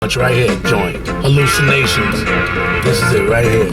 Much right here, joint. Hallucinations. This is it right here.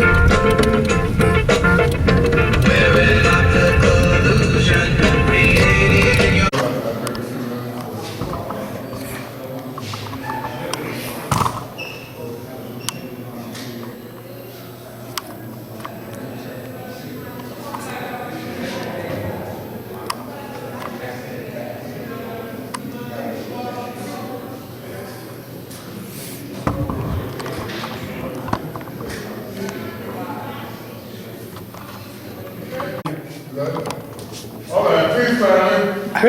All right, peace, family.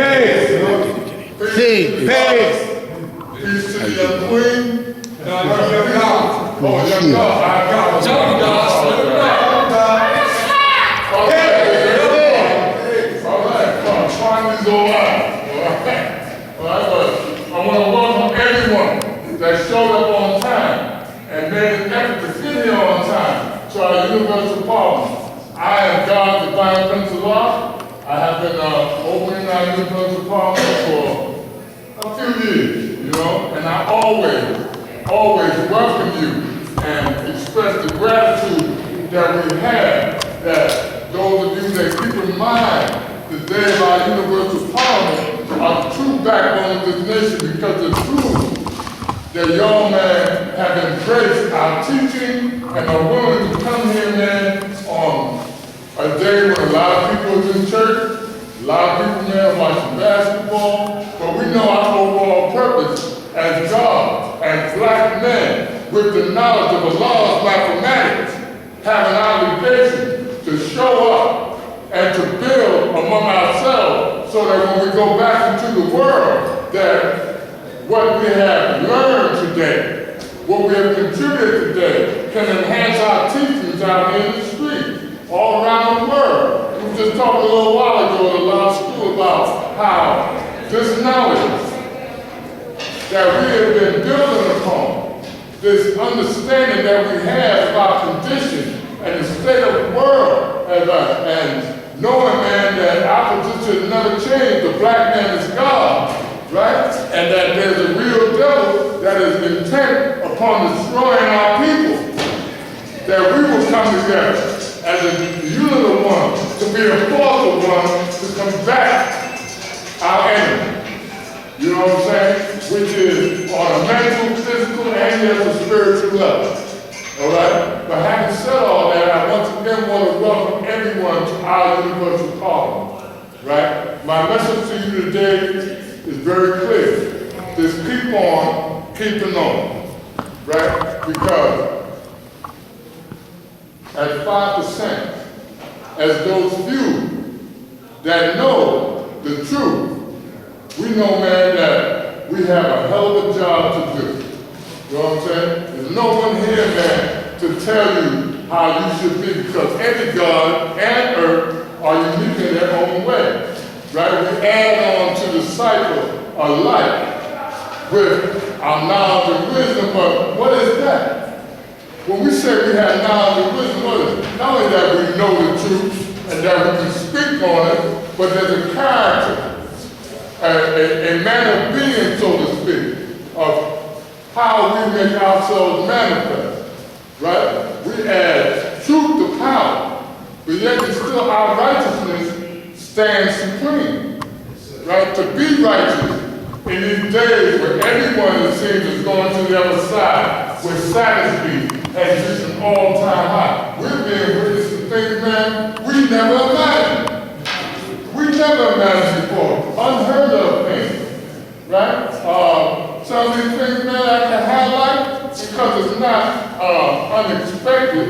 Peace. Peace. Peace to the young queen. Young God. Oh, young God. I got it. Young God. Okay. All right. Come on. Find these old eyes. All right. But I want to welcome everyone that showed up on time and made an effort to get here on time to our Universal Parliament. I am God's divine Prince of Law. I have been opening our Universal Parliament for a few years, you know, and I always welcome you and express the gratitude that we have, that those of you that keep in mind the day of our Universal Parliament are the true backbone of this nation, because the truth that y'all, man, have embraced our teaching and are willing to come here, man, on a day when a lot of people is in church, a lot of people, man, watching basketball, but we know our overall purpose as God, as black men, with the knowledge of Allah's mathematics, have an obligation to show up and to build among ourselves so that when we go back into the world, that what we have learned today, what we have contributed today, can enhance our teachings out in the street, all around the world. We just talked a little while ago at a law school about how this knowledge that we have been building upon, this understanding that we have of our condition and the state of the world, and knowing, man, that our position has never changed. The black man is God, right? And that there's a real devil that is intent upon destroying our people. That we will come together as a unit of one, to be a force of one, to combat our enemy. You know what I'm saying? Which is on a mental, physical, and yes, a spiritual level. All right? But having said all that, I once again want to welcome everyone to our Universal Parliament. Right? My message to you today is very clear. Just keep on keeping on. Right? Because at 5%, as those few that know the truth, we know, man, that we have a hell of a job to do. You know what I'm saying? There's no one here, man, to tell you how you should be, because every God and earth are unique in their own way. Right? We add on to the cycle of life with our knowledge and wisdom, but what is that? When we say we have knowledge and wisdom, what is it? Not only that we know the truth and that we can speak on it, but there's a character, a manner of being, so to speak, of how we make ourselves manifest, right? We add truth to power, but yet still our righteousness stands supreme, right? To be righteous in these days where everyone, it seems, is going to the other side, where Saturday has reached an all-time high. We're being witness to things, man, we never imagined. We never imagined before. Unheard of things, right? Some of these things, man, I can highlight because it's not unexpected,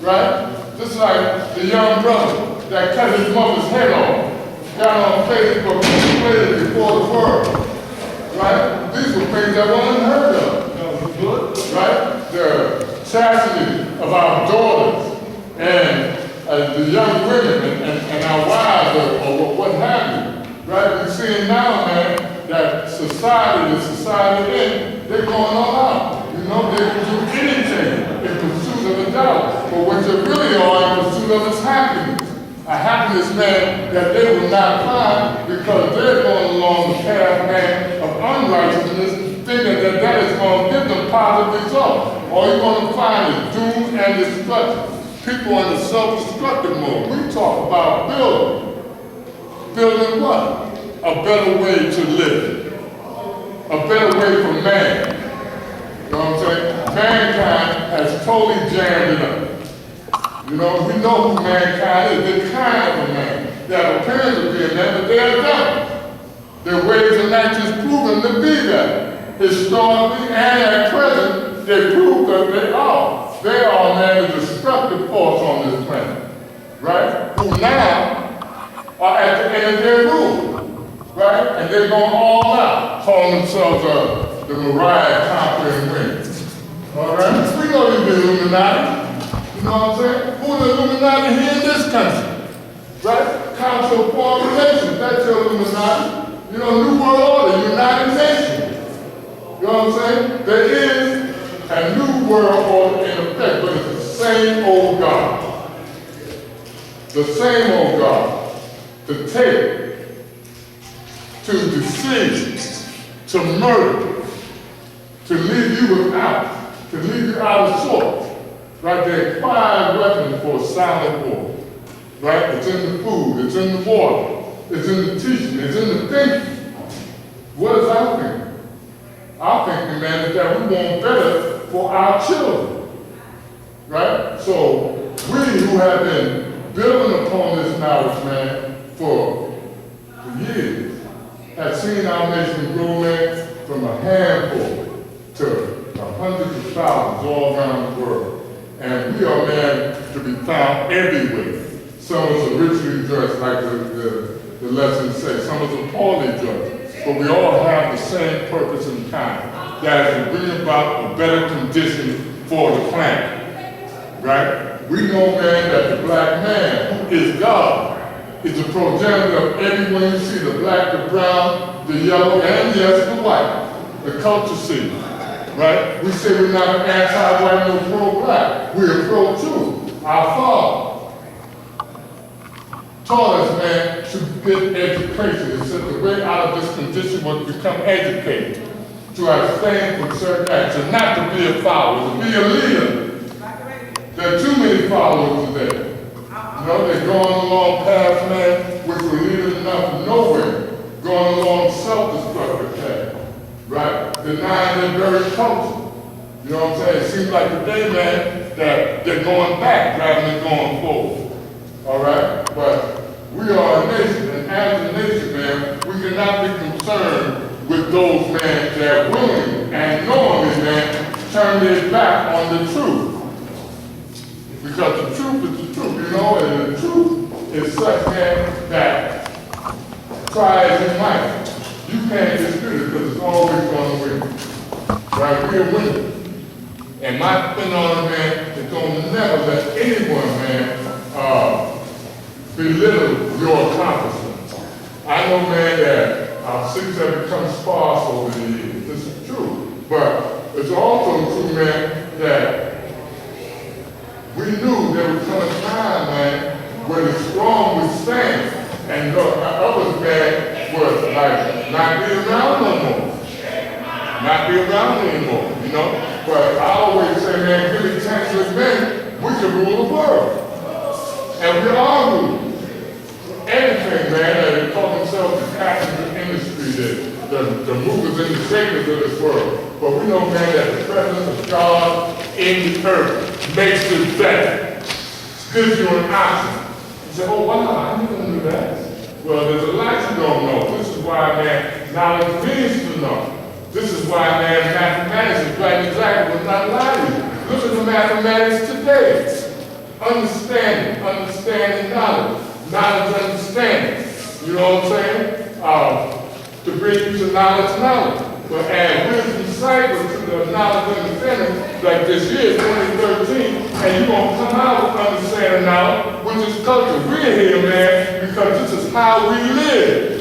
right? Just like the young brother that cut his mother's head off, got on Facebook and played it before the world, right? These were things that were unheard of, right? The chastity of our daughters and the young women and our wives or what have you, right? We're seeing now, man, that society, the society in, they're going all out. You know, they will do anything in pursuit of a dollar. But what they really are in pursuit of is happiness. A happiness, man, that they will not find because they're going along the path, man, of unrighteousness, thinking that that is going to give them positive results. All you're going to find is doom and destruction. People in the self-destructive mode. We talk about building. Building what? A better way to live. A better way for man. You know what I'm saying? Mankind has totally jammed it up. You know, we know who mankind is. They're kind of a man. They have appearance of being that, but they are done. Their ways and actions proven to be that. Historically and at present, they prove that they are. They are, man, the destructive force on this planet. Right? Who now are at the end of their rule. Right? And they're going all out, calling themselves the Mariah conquering women. All right? We know you're the Illuminati. You know what I'm saying? Who are the Illuminati here in this country? Right? Council of Foreign Relations, that's your Illuminati. You know, New World Order, United Nations. You know what I'm saying? There is a New World Order in effect, but it's the same old God. The same old God. To take, to deceive, to murder, to leave you without, to leave you out of sorts. Right? They acquired weapons for silent war. Right? It's in the food, it's in the water, it's in the teaching, it's in the thinking. What is our thinking? Our thinking, man, is that we want better for our children. Right? So we who have been building upon this knowledge, man, for years, have seen our nation grow, man, from a handful to hundreds of thousands all around the world. And we are, man, to be found everywhere. Some of us are richly judged, like the lesson says. Some of us are poorly judged. But we all have the same purpose and kind. That is to bring about a better condition for the planet. Right? We know, man, that the black man, who is God, is the progenitor of everyone you see, the black, the brown, the yellow, and yes, the white, the culture seed. Right? We say we're not an anti-white, no pro-black. We're pro-truth. Our father taught us, man, to get education. He said the way out of this condition was to become educated, to abstain from certain acts, and not to be a follower, to be a leader. There are too many followers today. You know, they're going along paths, man, which will lead them enough nowhere, going along self-destructive paths, right? Denying their very culture. You know what I'm saying? It seems like today, man, that they're going back rather than going forward. All right? But we are a nation, and as a nation, man, we cannot be concerned with those, man, that willingly and knowingly, man, turn their back on the truth. Because the truth is the truth, you know, and the truth is such, man, that try as you might, you can't dispute it because it's always going to win. Right? We're winning. And my thing on it, man, is going to never let anyone, man, belittle your accomplishments. I know, man, that our cities have become sparse over the years. This is true. But it's also true, man, that we knew there would come a time, man, where the strong would stand. And the others, man, would like not be around no more. Not be around anymore, you know? But I always say, man, give me 10 good men, we can rule the world. And we are ruling. Anything, man, that they call themselves the captains of the industry, the movers and the shakers of this world. But we know, man, that the presence of God in the earth makes it better. Gives you an option. You say, oh, wow, I didn't do that. Well, there's a lot you don't know. This is why, man, knowledge means to know. This is why, man, mathematics is right exactly what's not lying. Look at the mathematics today. Understanding knowledge. Knowledge understanding. You know what I'm saying? To bring you to knowledge. But add wisdom cycle to the knowledge understanding, like this year, 2013, and you're going to come out with understanding knowledge, which is culture. We're here, man, because this is how we live.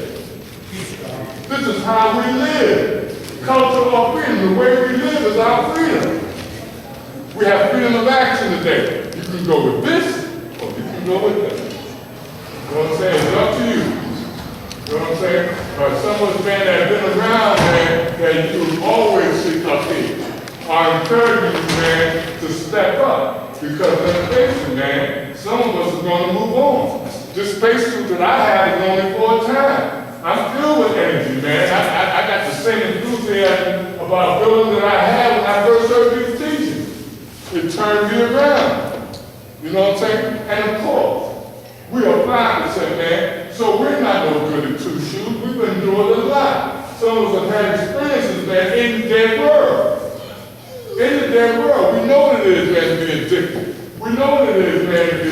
This is how we live. Culture or freedom. The way we live is our freedom. We have freedom of action today. You can go with this, or you can go with that. You know what I'm saying? It's up to you. You know what I'm saying? But some of us, man, that have been around, man, that you always see up here. I encourage you, man, to step up. Because let's face it, man, some of us are going to move on. This spacesuit that I have is only for a time. I'm filled with energy, man. I got the same enthusiasm about building that I had when I first started teaching. It turned me around. You know what I'm saying? And of course, we are blind to say, man, so we're not no good at two shoes. We've been doing a lot. Some of us have had experiences, man, in the dead world. In the dead world, we know what it is, man, to be addicted. We know what it is, man, to be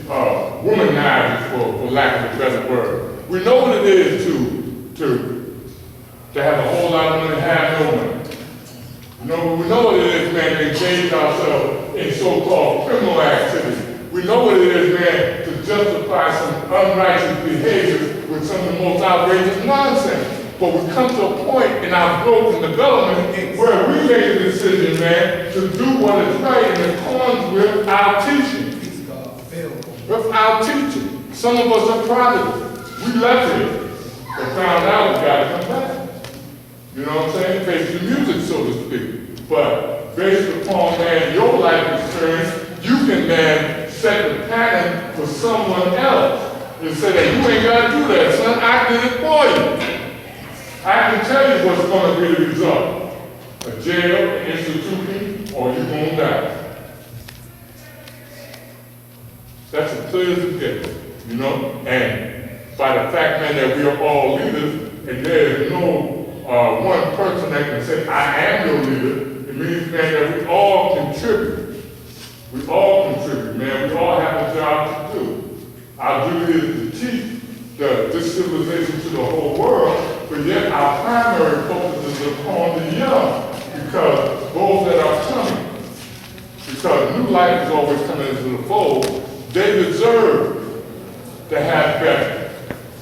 womanized, for lack of a better word. We know what it is to have a whole lot of money and have no money. We know what it is, man, to engage ourselves in so-called criminal activity. We know what it is, man, to justify some unrighteous behavior with some of the most outrageous nonsense. But we come to a point in our growth and development where we make a decision, man, to do what is right in accordance with our teaching. With our teaching. Some of us are prodigal. We left it, but found out we got to come back. You know what I'm saying? Face the music, so to speak. But based upon, man, your life experience, you can, man, set the pattern for someone else and say that you ain't got to do that, son. I did it for you. I can tell you what's going to be the result. A jail, an institution, or you're going to die. That's a clear as a day, you know? And by the fact, man, that we are all leaders, and there is no one person that can say, I am your leader, it means, man, that we all contribute. We all contribute, man. We all have a job to do. Our duty is to teach this civilization to the whole world, but yet our primary focus is upon the young, because those that are coming, because new life is always coming into the fold, they deserve to have better.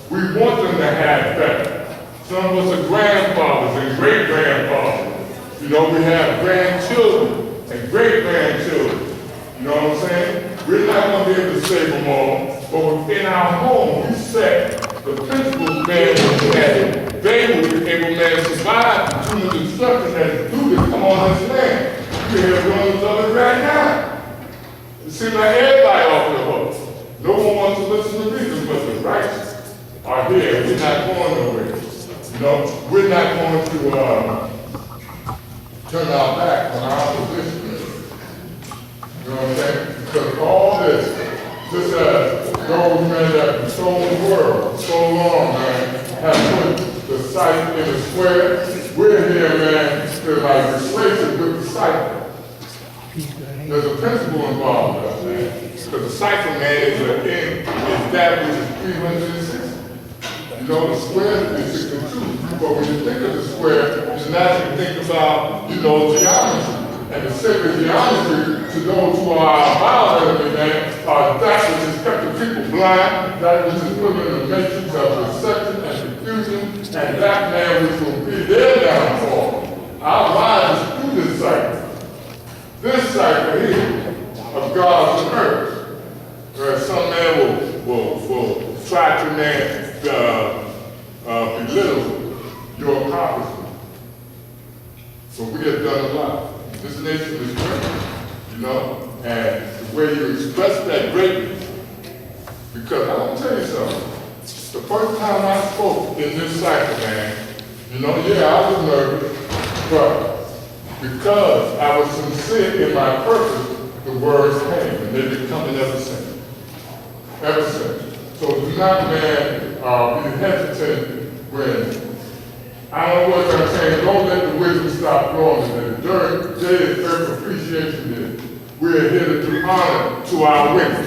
We want them to have better. Some of us are grandfathers and great-grandfathers. You know, we have grandchildren and great-grandchildren. You know what I'm saying? We're not going to be able to save them all, but within our home, we set the principles, man, that they will be able, man, to survive through the destruction that is due to come on this land. You hear rumors of it right now. It seems like everybody off the hook. No one wants to listen to reason, but the righteous are here. We're not going nowhere. You know, we're not going to turn our back on our opposition. You know what I'm saying? Because all this, just as those men that control the world so long, man, have put the sight in the square, we're here, man, to like replace it with the cycle. There's a principle involved with us, man. Because the cycle, man, is that which is 360. You know, the square is 362. But when you think of the square, you naturally think about, you know, geometry. And the sacred geometry to those who are violent, man, are that which has kept the people blind, that which is put in the matrix of deception and confusion, and that, man, which will be their downfall. Our lives is through this cycle. This cycle here of God's and earth, where some man will try to, man, belittle your accomplishment. So we have done a lot. This nation is great, you know, and the way you express that greatness, because I want to tell you something. The first time I spoke in this cycle, man, you know, yeah, I was nervous, but because I was sincere in my purpose, the words came, and they've been coming ever since. Ever since. So do not, man, be hesitant when, I don't know what I'm saying, don't let the wisdom stop flowing. And during the day of Earth Appreciation Day, we're here to do honor to our women.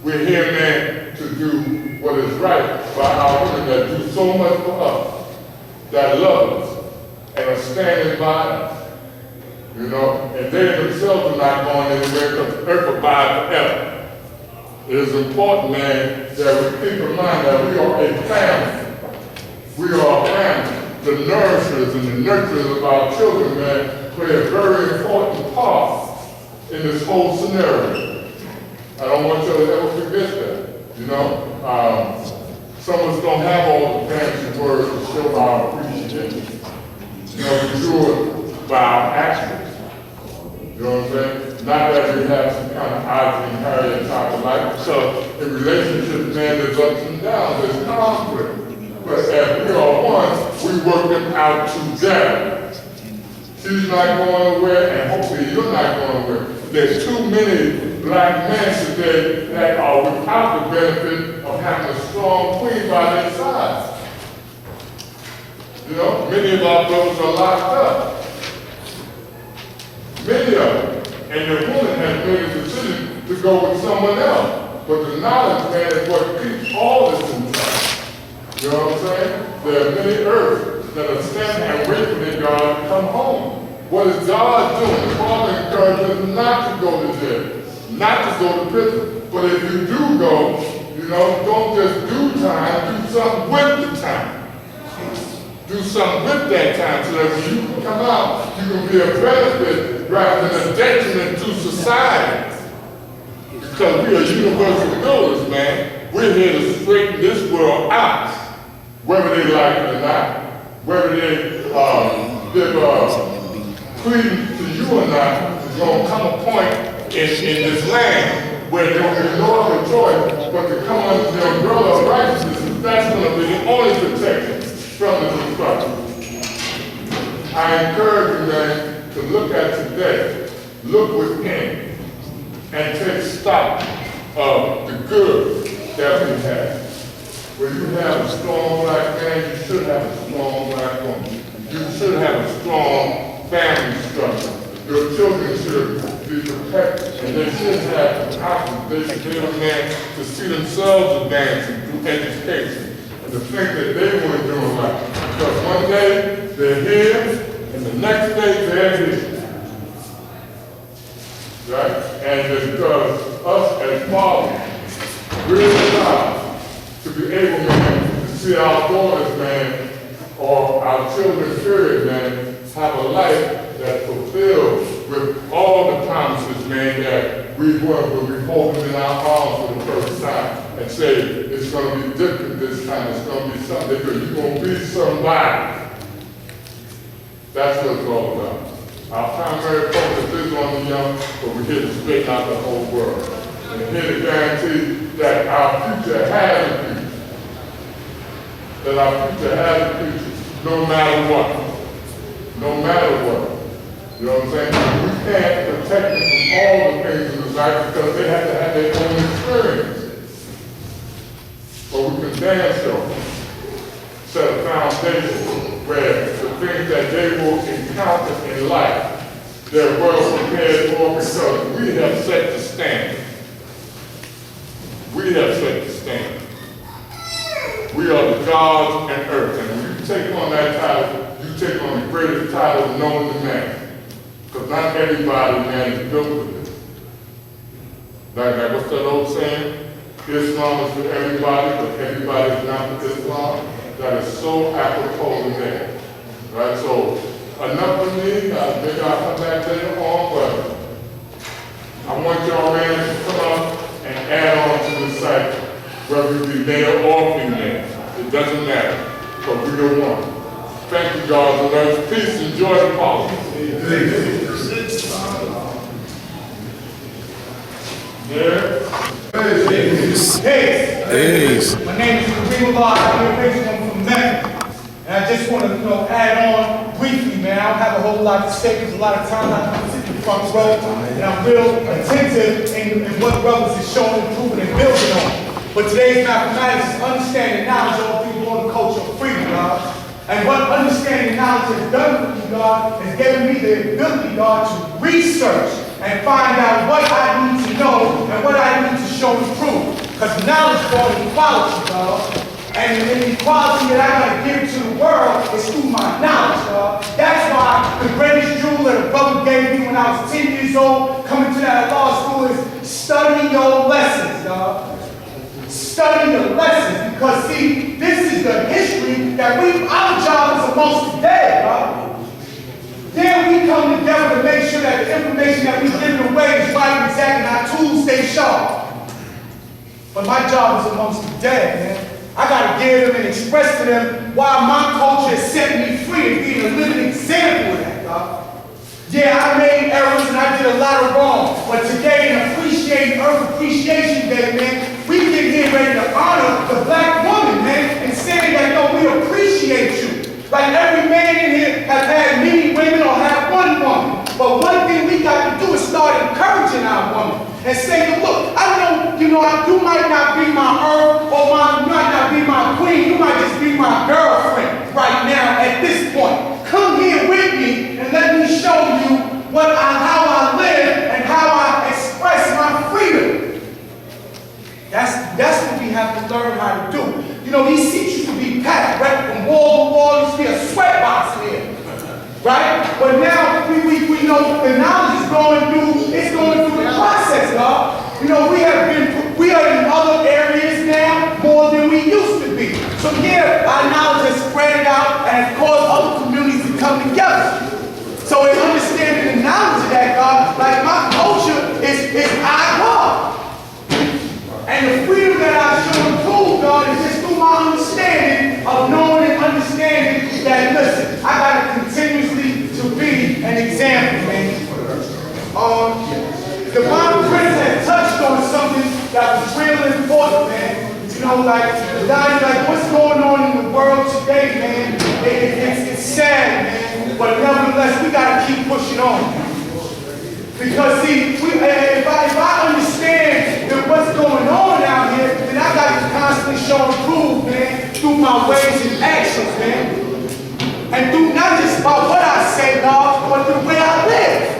We're here, man, to do what is right by our women that do so much for us, that love us, and are standing by us. You know, and they themselves are not going anywhere because Earth abides forever. It is important, man, that we keep in mind that we are a family. We are a family. The nourishers and the nurturers of our children, man, play a very important part in this whole scenario. I don't want you to ever forget that, you know. some of us don't have all the fancy words to show our appreciation. You know, we do it by our actions. You know what I'm saying? Not that we have some kind of Isaac and Harriet type of life. So in relationships, man, there's ups and downs, there's conflict. But as we are one, we work them out together. She's not going nowhere, and hopefully you're not going nowhere. There's too many black men today that are without the benefit of having a strong queen by their side. You know, many of our brothers are locked up. Many of them. And the woman has made a decision to go with someone else. But the knowledge, man, is what keeps all this in touch. You know what I'm saying? There are many earths that are standing and waiting for their God to come home. What is God doing? The Father encourages us not to go to jail, not to go to prison. But if you do go, you know, don't just do time, do something with the time. Do something with that time so that when you come out, you can be a benefit rather than a detriment to society. Because we are universal builders, man. We're here to straighten this world out, whether they like it or not, whether they give credence to you or not. There's going to come a point in this land where there will be no other choice but to come under the umbrella of righteousness. That's going to be the only protection from the destruction. I encourage you, man, to look at today, look within, and take stock of the good that we have. When you have a strong black man, you should have a strong black woman. You should have a strong family structure. Your children should be protected, and they should have the confidence. They should be able, man, to see themselves advancing through education. The things that they want to do in life. Because one day they're here, and the next day they're here. Right? And it's because us as fathers really proud to be able, man, to see our daughters, man, or our children, period, man, have a life that's fulfilled with all the promises, man, that we want when we hold them in our arms for the first time and say, it's going to be different this time, it's going to be something different, you're going to be somebody. That's what it's all about. Our primary focus is on the young, but we're here to straighten out the whole world. And we're here to guarantee that our future has a future. That our future has a future, no matter what. No matter what. You know what I'm saying? We can't protect them from all the things in this life because they have to have their own experience. But we can damn sure set a foundation where the things that they will encounter in life, they're well prepared for because we have set the standard. We have set the standard. We are the gods and earth. And when you take on that title, you take on the greatest title known to man. Because not everybody, man, is built with it. Like what's that old saying? Islam is for everybody, but everybody is not for Islam. That is so apropos today. Right? So, enough for me. Maybe I'll come back later on, but I want y'all, man, to come up and add on to the site, whether you be male or female. It doesn't matter, but we are one. Thank you, God, for peace. Enjoy the politics. Hey, my name is Kareem Allah. I'm from Memphis. And I just want to, add on briefly, man. I don't have a whole lot to say because a lot of times I'm sitting in the front row and I'm real attentive in what brothers is showing, improving, and building on. But today's mathematics is understanding knowledge of people on the culture of freedom, God. And what understanding knowledge has done for me, God, has given me the ability, God, to research and find out what I need to know and what I need to show and prove. Because knowledge brought equality, God. And the equality that I gotta give to the world is through my knowledge, God. That's why the greatest jewel that a brother gave me when I was 10 years old, coming to that law school, is study your lessons, God. Study the lessons, because see, this is the history that our job is amongst today, right? Then we come together to make sure that the information that we're giving away is right and exact and our tools stay sharp. But my job is amongst today, man. I gotta give them and express to them why my culture has set me free and being a living example of that, God. Yeah, I made errors and I did a lot of wrong, but today in Earth Appreciation Day, man, we get here ready to honor the black woman, man, and saying that, yo, we appreciate you. Like every man in here has had many women or had one woman. But one thing we got to do is start encouraging our woman and saying, look, I know, you might not be my earth or might not be my queen, you might just be my girlfriend right now at this point. Come here with me and let me show you how I live and how I express my freedom. That's what we have to learn how to do. These seats used to be packed, right? From wall to wall, used to be a sweat box here. Right? But now we know the knowledge is going through the process, God. We are in other areas now more than we used to be. So yeah, our knowledge has spread it out and has caused other communities to come together. So in understanding the knowledge of that, God, like my culture is God. And the freedom that I should improve, God, is just through my understanding of knowing and understanding that, listen, I got to continuously to be an example, man. Divine Prince has touched on something that was real important, man. Like what's going on in the world today, man, it's sad, man. But nevertheless, we got to keep pushing on. Because see, if I understand that what's going on out here, then I got to constantly show and prove, man, through my ways and actions, man. And through not just about what I say, God, but the way I live.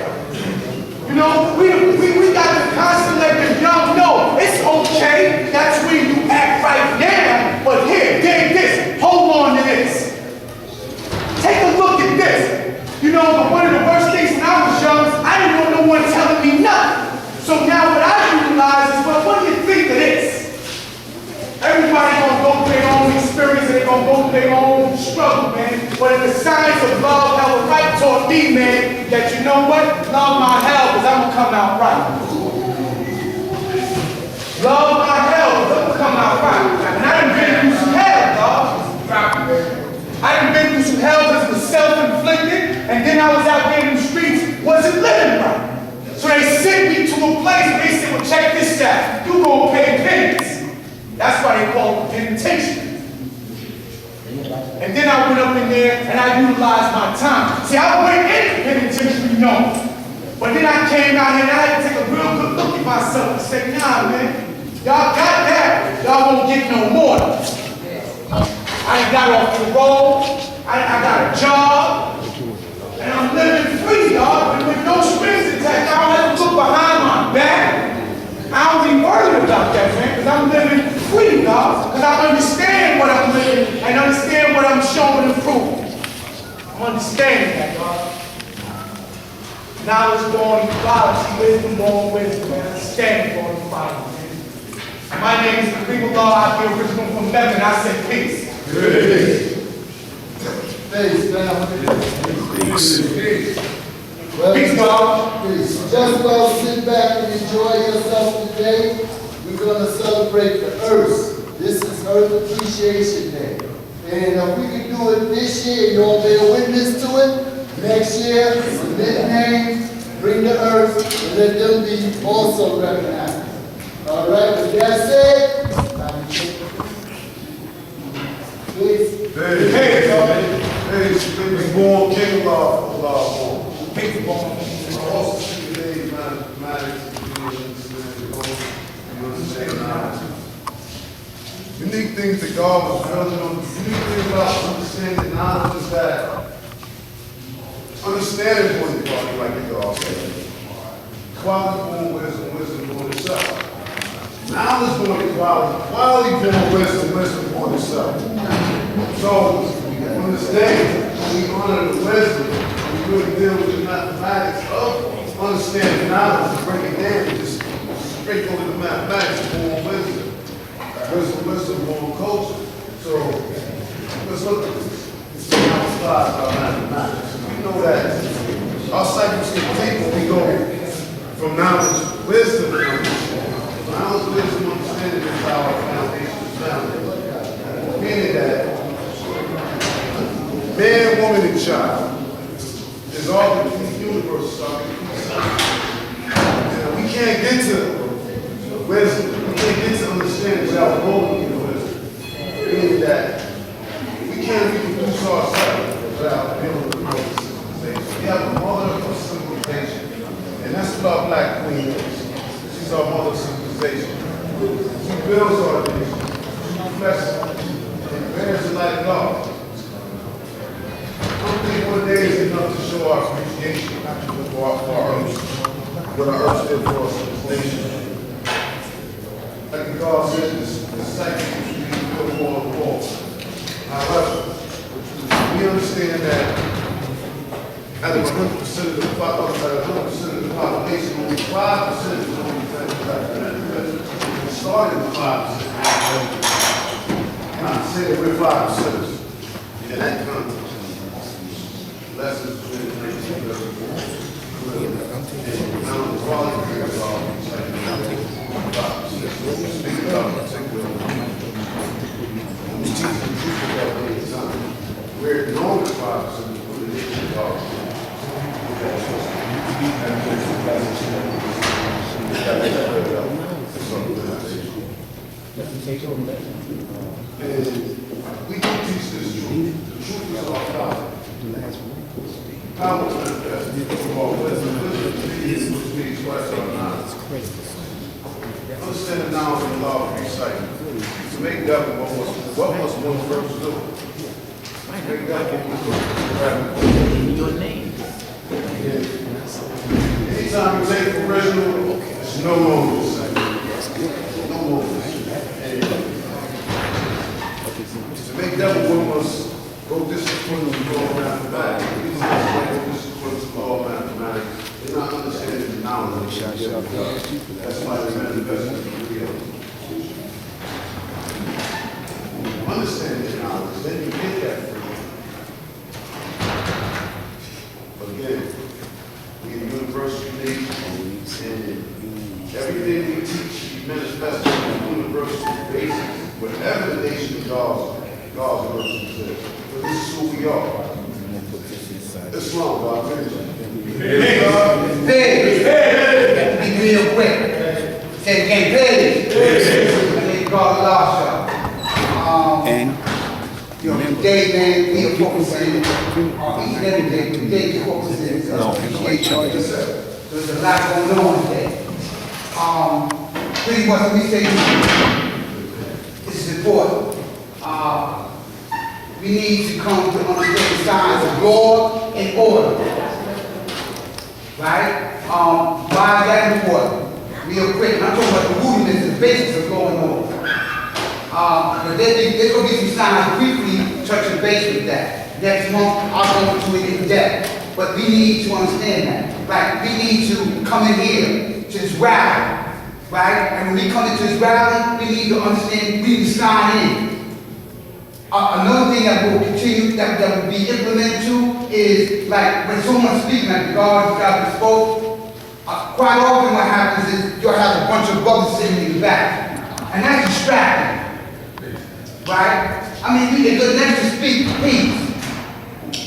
We got to constantly let the young know it's okay. That's when you act right now. But here, dig this. Hold on to this. Take a look at this. But one of the worst things when I was young, I didn't want no one telling me nothing. So now what I utilize is, well, what do you think of this? Everybody gonna go through their own experience and they're gonna go through their own struggle, man. But in the science of love, hell, and right taught me, man, that you know what? Love my hell, because I'm gonna come out right. Love my hell, because I'm gonna come out right. And I done been through some hell, dog. I done been through some hell because it was self-inflicted, and then I was out there in the streets, wasn't living right. So they sent me to a place where they said, well, check this out. You gonna pay penance. That's why they call it penitentiary. And then I went up in there and I utilized my time. See, I went in the penitentiary, but then I came out here and I had to take a real good look at myself and say, nah, man, y'all got that. Y'all won't get no more. I got off the road, I got a job, and I'm living free, y'all, with no strings attached. I don't have to look behind my back. I don't be worried about that, man, because I'm living free, y'all, because I understand what I'm living and understand what I'm showing and proving. I'm understanding that, y'all. Knowledge born equality, wisdom born wisdom, man. Understanding born equality, man. My name is Kareem Allah, I'm the original from Memphis, and I said peace. Peace, family. Peace. Well, Peace, God. peace. Just gonna sit back and enjoy yourself today. We're gonna celebrate the Earth. This is Earth Appreciation Day. And if we can do it this year, you all bear witness to it. Next year, submit names, bring the Earth, and let them be also recognized. All right, with that said, please. Hey, God. Hey, was born King Law born. Peace born. Also, today, mathematics, unique things that God was building on. The unique thing about understanding knowledge is that understanding born equality, like the God said. Equality born wisdom, wisdom born itself. Knowledge born equality, equality born wisdom, wisdom born itself. So, on this day, we honor the wisdom, we really deal with the mathematics of understanding knowledge, and break it down, just straight over the mathematics, born wisdom. Wisdom born culture. So, let's look at this. This is how it's about mathematics. We know that our cycles get deep when we go from knowledge to wisdom. Knowledge, wisdom, understanding is how our foundation is founded. can't get to wisdom. We can't get to understanding without growing in wisdom. Meaning that we can't reproduce ourselves without building a civilization. We have a mother of civilization. And that's what our black queen is. She's our mother of civilization. She builds our nation. She blesses it. And bears it like God. I don't think one day is enough to show our appreciation for our earth. What our earth did for us in this nation. Like God said, this cycle should be built for the wall. However, we understand that out of 100% of the population, only 5% is only we started with 5%. And I'm saying we're 5%. And that comes lessons in we're known as 5% of the nation we can teach this truth. The truth is our power. Power manifests our wisdom. Wisdom is to be expressed our knowledge. Understand the knowledge and law of recycling. To make that what must one first do? Make that Your name. anytime you take original, it's no longer the same. No longer the same. To make that one must go discipline and go mathematics. These are go discipline to go mathematics. They're not understanding the knowledge. That's why they're manifesting the real. Understand the knowledge, then you get that freedom. But again, we're a universal nation, and everything we teach should be manifested on a universal basis. Whatever the nation of God's work exists. But this is who we are. Islam, God, Be real quick. Say it again, please. My name is God Lasha. Today, man, we are focusing on each and every day. Today, we're focusing on appreciation. There's a lot going on today. Pretty much, let me say this is important. We need to come to understand the signs of law and order. Right? Why is that important? Real quick, I'm talking about the rudiments and the basis of law and order. There's going to be some signs briefly touching base with that. Next month, I'll go into it in depth. But we need to understand that. Right? We need to come in here to this rally. Right? And when we come into this rally, we need to understand, we need to sign in. Another thing that will continue, that will be implemented too, is like when someone speaks, like the God spoke, quite often what happens is you'll have a bunch of brothers sitting in the back. And that's distracting. Right? I mean, it's good next to speak peace.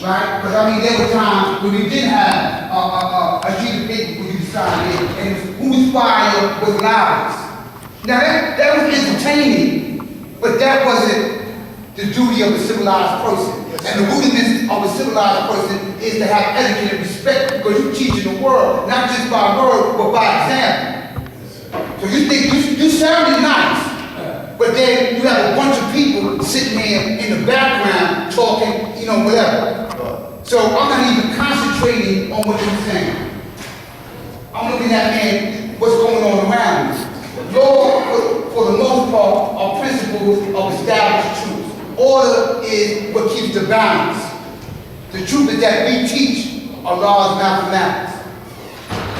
Right? Because I mean, there were times when we did have a sheet of paper for you to sign in, and whose fire was loudest. Now that was entertaining, but that wasn't the duty of a civilized person. And the rudiments of a civilized person is to have etiquette and respect, because you teach in the world, not just by word, but by example. So you think you sounded nice, but then you have a bunch of people sitting there in the background talking, whatever. So I'm not even concentrating on what you're saying. I'm looking at, man, what's going on around me. Law, for the most part, are principles of established truth. Order is what keeps the balance. The truth is that we teach Allah's mathematics.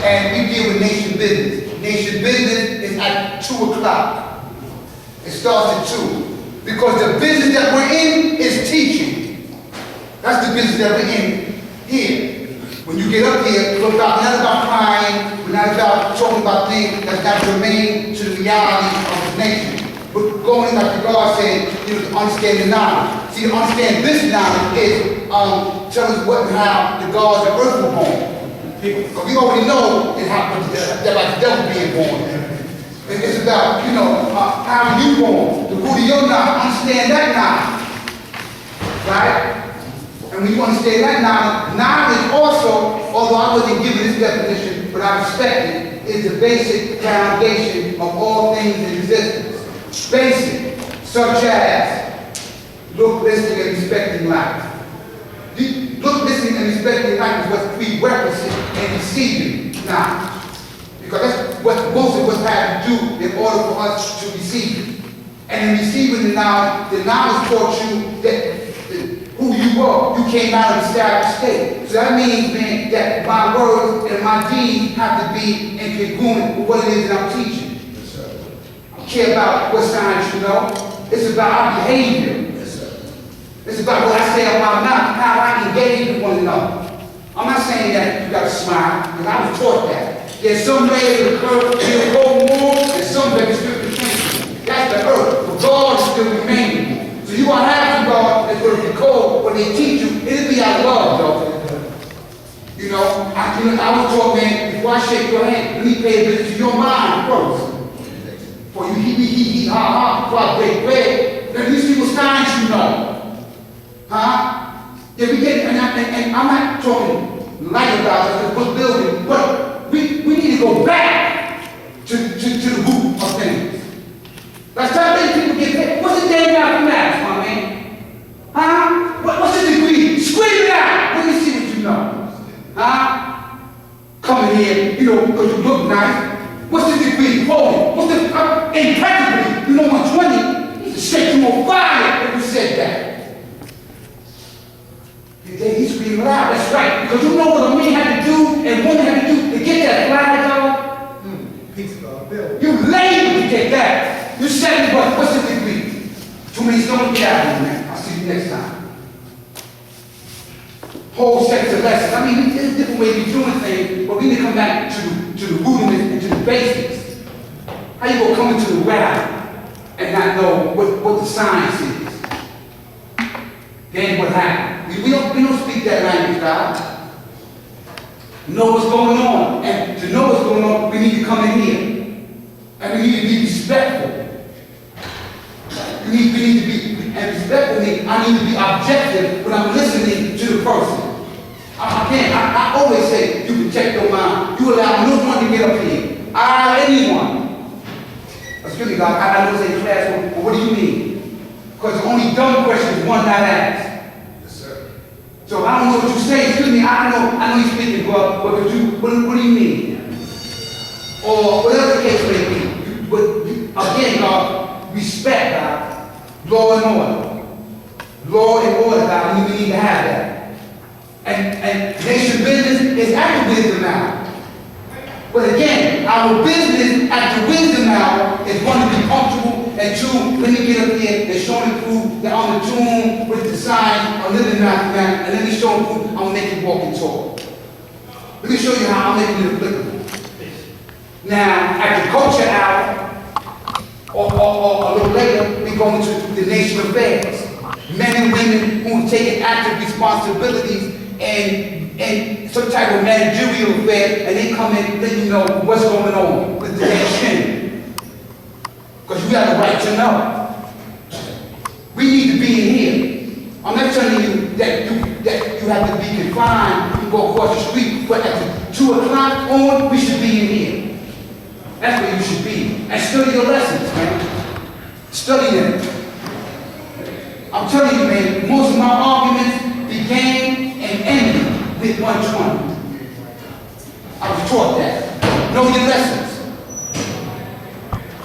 And we deal with nation business. Nation business is at 2 o'clock. It starts at 2. Because the business that we're in is teaching. That's the business that we're in here. When you get up here, we're not about crying, we're not about talking about things that's not germane to the reality of the nation. But going like the God said, to understand the knowledge. See, to understand this knowledge is tell us what and how the gods of earth were born. Because we already know it happened about the devil being born. It's about, how you born, the root of your knowledge. Understand that knowledge. Right? And when you understand that knowledge also, although I wasn't given this definition, but I respect it, is the basic foundation of all things in existence. Basic, such as look, listening, and respecting life. Look, listening, and respecting life is what's prerequisite in receiving knowledge. Because that's what most of us have to do in order for us to receive it. And in receiving the knowledge taught you that who you were. You came out of the established state. So that means, man, that my words and my deeds have to be in congruent with what it is that I'm teaching. Yes, sir. I don't care about what science you know. It's about our behavior. Yes, sir. It's about what I say out my mouth, how I engage with one another. I'm not saying that you got to smile, because I was taught that. There's some ways of the curve, you'll go more, and some ways still continue. That's the earth, but God is still remaining. So you won't have to God that's going to be cold when they teach you. It'll be out of love, though. I was taught, man, before I shake your hand, let me pay a visit to your mind first. For you he, ha, before I break bread. Let me see what signs you know. Huh? Yeah, we get, and I'm not talking light about it, but building, but we need to go back to the root of things. That's how many people get paid. What's the damn mathematics, my man? Huh? What's the degree? Scream it out. Let me see what you know. Huh? Coming here, because you look nice. What's the degree? Hold it. What's the, impractically, 120, he's set you on fire if you said that. He's screaming it out. That's right. Because you know what a man had to do and woman had to do to get that flag dog? You lame to get that. You said, what's the degree? Too many stones, get out of here, man. I'll see you next time. Whole sets of lessons. I mean, there's different ways of doing things, but we need to come back to the rudiments and to the basics. How you gonna come into the lab and not know what the science is? Then what happened? We don't speak that language, God. Know what's going on. And to know what's going on, we need to come in here. And we need to be respectful. We need to be, and respectful means I need to be objective when I'm listening to the person. I always say, you protect your mind. You allow no one to get up here. I allow anyone. Excuse me, God, I know it's in class, but what do you mean? Because the only dumb question is one not asked. So I don't know what you say. Excuse me, I know you're speaking, but what do you mean? Or whatever the case may be. Again, God, respect, God. Law and order. Law and order, God, and we need to have that. And nation business is at the wisdom hour. But again, our business at the wisdom hour is one to be comfortable, and two, let me get up here and show and prove that I'm in tune with the sign of living mathematics, and let me show and prove I'm gonna make it walk and talk. Let me show you how I'm making it applicable. Now, at the culture hour, or a little later, we go into the nation affairs. Men and women who take active responsibilities and some type of managerial affair, and they come in and let you know what's going on with the nation. Because you have the right to know. We need to be in here. I'm not telling you that you have to be confined, you can go across the street, but at the 2 o'clock on, we should be in here. That's where you should be. And study your lessons, man. Study them. I'm telling you, man, most of my arguments began and ended with 120. I was taught that. Know your lessons.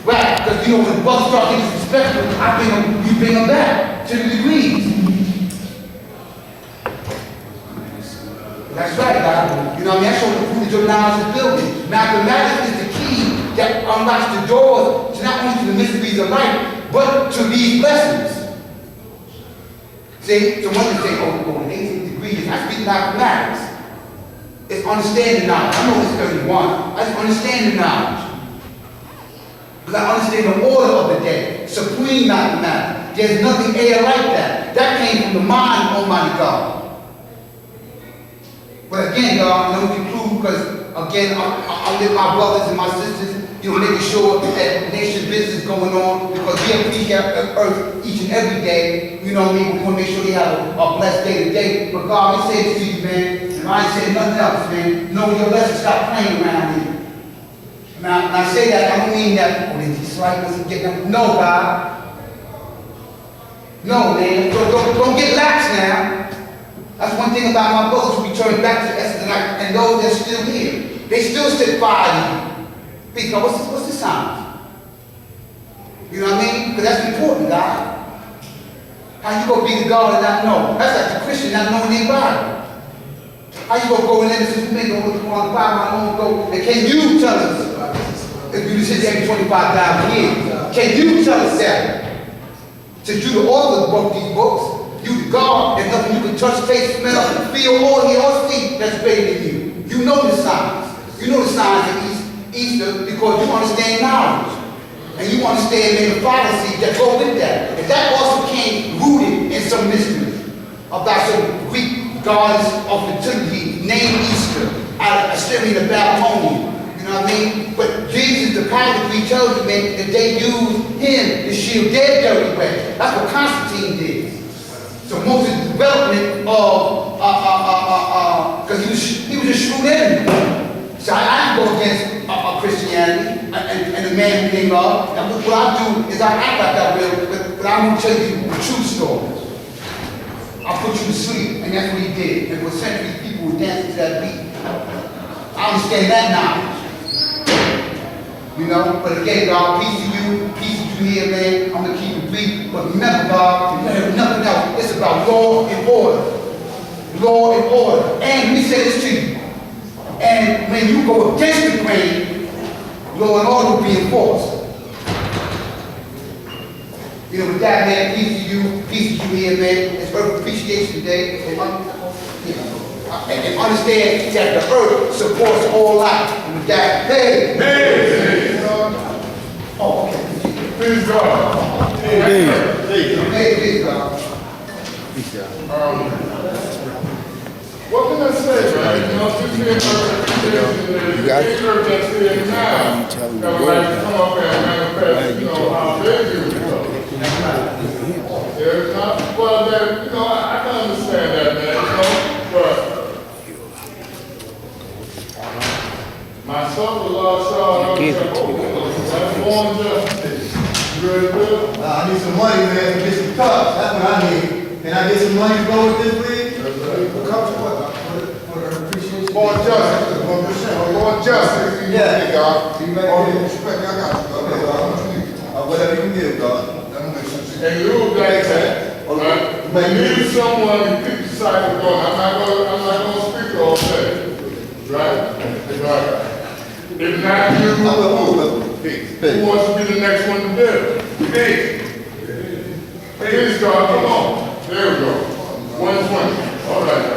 Right, because when the brothers start getting disrespectful, you bring them back to the degrees. That's right, God. That's what the fruit of your knowledge is building. Mathematics is the key that unlocks the doors to not only to the mysteries of life, but to these lessons. See, so one can say, in 18 degrees, I speak mathematics. It's understanding knowledge. I know it's 31. I just understand the knowledge. Because I understand the order of the day. Supreme mathematics. There's nothing air like that. That came from the mind of Almighty God. But again, God, let me conclude, because again, I live my brothers and my sisters, you know, making sure that nation business is going on, because we appreciate earth each and every day, you know what I mean? We want to make sure they have a blessed day today. But God, we say to you, man, and I ain't saying nothing else, man, know your lesson, stop playing around here. Now, when I say that, I don't mean that, oh, they dislike us and get them. No, God. No, man, don't get lax now. That's one thing about my brothers who return back to the essence of life, and those that are still here. They still sit fire to you. Because what's the sign? You know what I mean? Because that's important, God. How you gonna be the God and not know? That's like the Christian not knowing their Bible. How you gonna go in there and say, man, go look on the Bible, I don't go. And can you tell us, if you sit there 25,000 years, can you tell us that? Since you the author of these books, you the God, there's nothing you can touch, taste, smell, feel, or hear, or see that's greater than you. You know the signs. You know the signs of Easter because you understand knowledge. And you understand the prophecy that go with that. And that also came rooted in some mystery about some Greek goddess of fertility named Easter out of Assyria and Babylonia. You know what I mean? But Jesus, the Bible tells you, man, that they used him to shield their dirty way. That's what Constantine did. So Moses' development of, because he was a shrewd enemy. So I go against Christianity and the man who came up. And what I do is I act like I will, but I'm going to tell you the true story. I'll put you to sleep, and that's what he did. And for centuries, people were dancing to that beat. I understand that knowledge. You know, but again, God, peace to you here, man. I'm going to keep it brief. But remember, God, if nothing else, it's about law and order. Law and order. And we say this to you. And when you go against the grain, law and order will be enforced. You know, with that, man, peace to you here, man. It's Earth Appreciation Day. And understand that the earth supports all life. And with that, hey! Oh, okay. Please God. Hey, God. What can I say, man? You know, just being you got it. That's here now. That would like to come up and manifest, you know, how big you are. There's not, well, then, you know, I can understand that, man, you know, but myself, the Lord saw, that's born justice. You ready to do? I need some money, man, to get some cups. That's what I need. Can I get some money to go with this week? Cups what? Born justice, 1%. Born justice. Yeah. God. You better All get due it. respect, I got you. Okay, God. Whatever you can give, God. That makes sense. And you like that, right? We need someone to keep the cycle going. I'm not gonna speak all day, right? Right. If not you, who wants to be the next one to build? Hey, God, come on. There we go. 120. All right.